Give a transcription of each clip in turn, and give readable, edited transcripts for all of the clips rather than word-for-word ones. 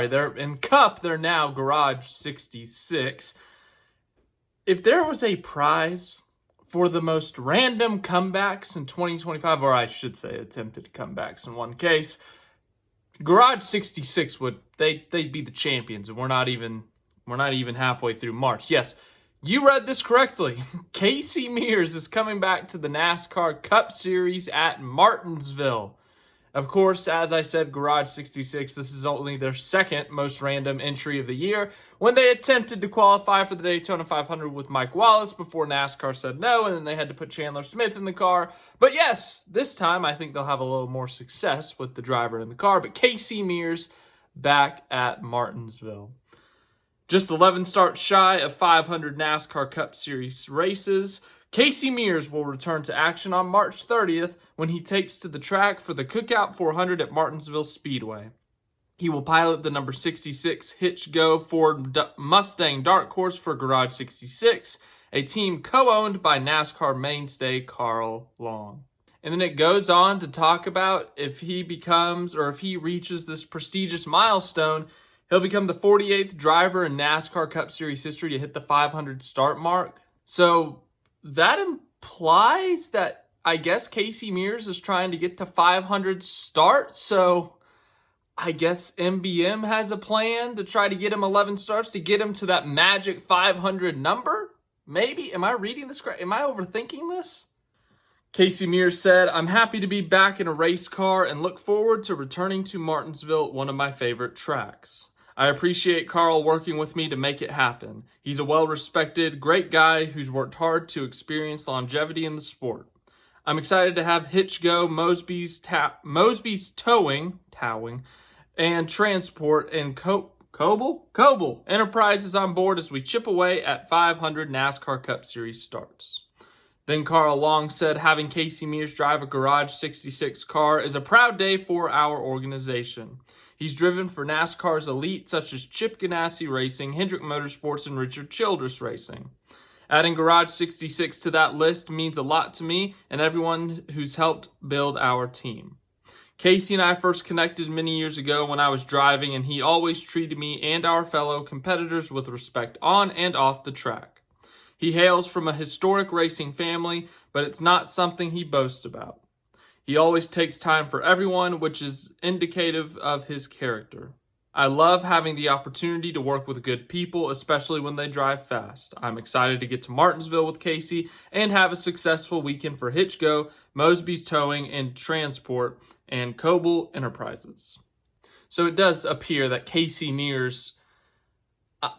they're in Cup, they're now Garage 66. If there was a prize for the most random comebacks in 2025, or I should say attempted comebacks in one case, Garage 66 they'd be the champions, and we're not even halfway through March. Yes, you read this correctly. Casey Mears is coming back to the NASCAR Cup Series at Martinsville. Of course, as I said, Garage 66, this is only their second most random entry of the year, when they attempted to qualify for the Daytona 500 with Mike Wallace before NASCAR said no, and then they had to put Chandler Smith in the car. But yes, this time I think they'll have a little more success with the driver in the car. But Casey Mears back at Martinsville. Just 11 starts shy of 500 NASCAR Cup Series races, Casey Mears will return to action on March 30th when he takes to the track for the Cookout 400 at Martinsville Speedway. He will pilot the number 66 Hitch-Go Ford Mustang Dark Horse for Garage 66, a team co-owned by NASCAR mainstay Carl Long. And then it goes on to talk about if he reaches this prestigious milestone, he'll become the 48th driver in NASCAR Cup Series history to hit the 500 start mark. So that implies that I guess Casey Mears is trying to get to 500 starts. So I guess MBM has a plan to try to get him 11 starts to get him to that magic 500 number. Maybe. Am I reading this correct? Am I overthinking this? Casey Mears said, "I'm happy to be back in a race car and look forward to returning to Martinsville, one of my favorite tracks. I appreciate Carl working with me to make it happen. He's a well-respected, great guy who's worked hard to experience longevity in the sport. I'm excited to have Hitch-Go, Mosby's Towing, and Transport, and Coble Enterprises on board as we chip away at 500 NASCAR Cup Series starts." Then Carl Long said, "Having Casey Mears drive a Garage 66 car is a proud day for our organization. He's driven for NASCAR's elite such as Chip Ganassi Racing, Hendrick Motorsports, and Richard Childress Racing. Adding Garage 66 to that list means a lot to me and everyone who's helped build our team. Casey and I first connected many years ago when I was driving, and he always treated me and our fellow competitors with respect on and off the track. He hails from a historic racing family, but it's not something he boasts about. He always takes time for everyone, which is indicative of his character. I love having the opportunity to work with good people, especially when they drive fast. I'm excited to get to Martinsville with Casey and have a successful weekend for Hitch-Go, Mosby's Towing and Transport, and Coble Enterprises." So it does appear that Casey Mears,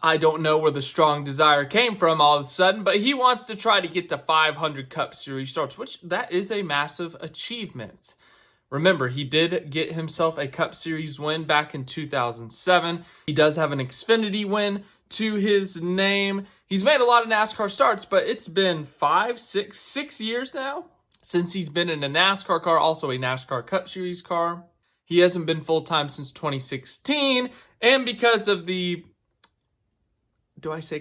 I don't know where the strong desire came from all of a sudden, but he wants to try to get to 500 Cup Series starts, which that is a massive achievement. Remember, he did get himself a Cup Series win back in 2007. He does have an Xfinity win to his name. He's made a lot of NASCAR starts, but it's been 6 years now since he's been in a NASCAR car, also a NASCAR Cup Series car. He hasn't been full-time since 2016, and because of the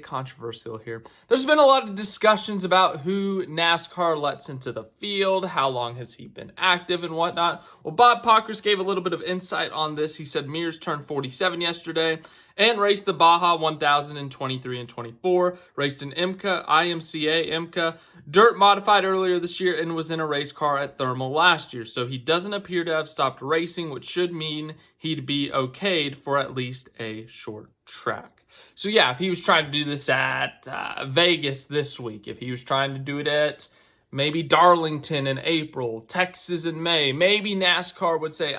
controversial here? There's been a lot of discussions about who NASCAR lets into the field, how long has he been active and whatnot. Well, Bob Pockers gave a little bit of insight on this. He said Mears turned 47 yesterday and raced the Baja 1000 in 23 and 24, raced an IMCA dirt modified earlier this year, and was in a race car at Thermal last year. So he doesn't appear to have stopped racing, which should mean he'd be okayed for at least a short track. So yeah, if he was trying to do this at Vegas this week, if he was trying to do it at maybe Darlington in April, Texas in May, maybe NASCAR would say,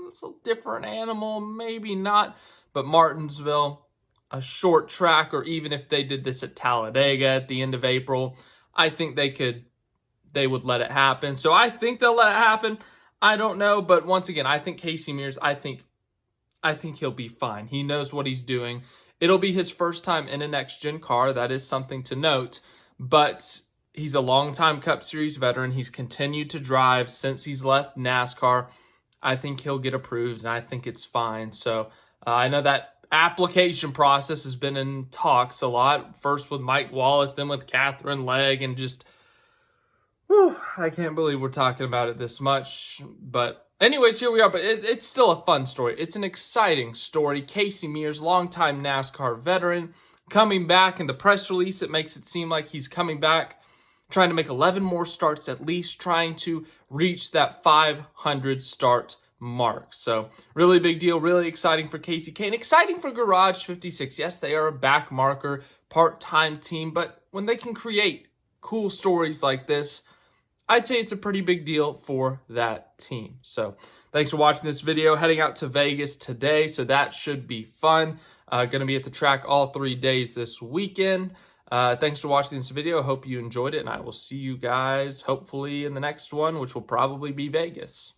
it's a different animal, maybe not. But Martinsville, a short track, or even if they did this at Talladega at the end of April, I think they would let it happen. So I think they'll let it happen. I don't know, but once again, I think Casey Mears, I think he'll be fine. He knows what he's doing. It'll be his first time in a next-gen car. That is something to note. But he's a long-time Cup Series veteran. He's continued to drive since he's left NASCAR. I think he'll get approved, and I think it's fine. So I know that application process has been in talks a lot. First with Mike Wallace, then with Catherine Legg, and just, I can't believe we're talking about it this much. But Anyways, here we are, but it's still a fun story. It's an exciting story. Casey Mears, longtime NASCAR veteran, coming back. In the press release, it makes it seem like he's coming back, trying to make 11 more starts at least, trying to reach that 500 start mark. So really big deal, really exciting for Casey Kane, exciting for Garage 56. Yes, they are a back marker, part-time team, but when they can create cool stories like this, I'd say it's a pretty big deal for that team. So thanks for watching this video. Heading out to Vegas today, so that should be fun. Going to be at the track all 3 days this weekend. Thanks for watching this video. Hope you enjoyed it, and I will see you guys hopefully in the next one, which will probably be Vegas.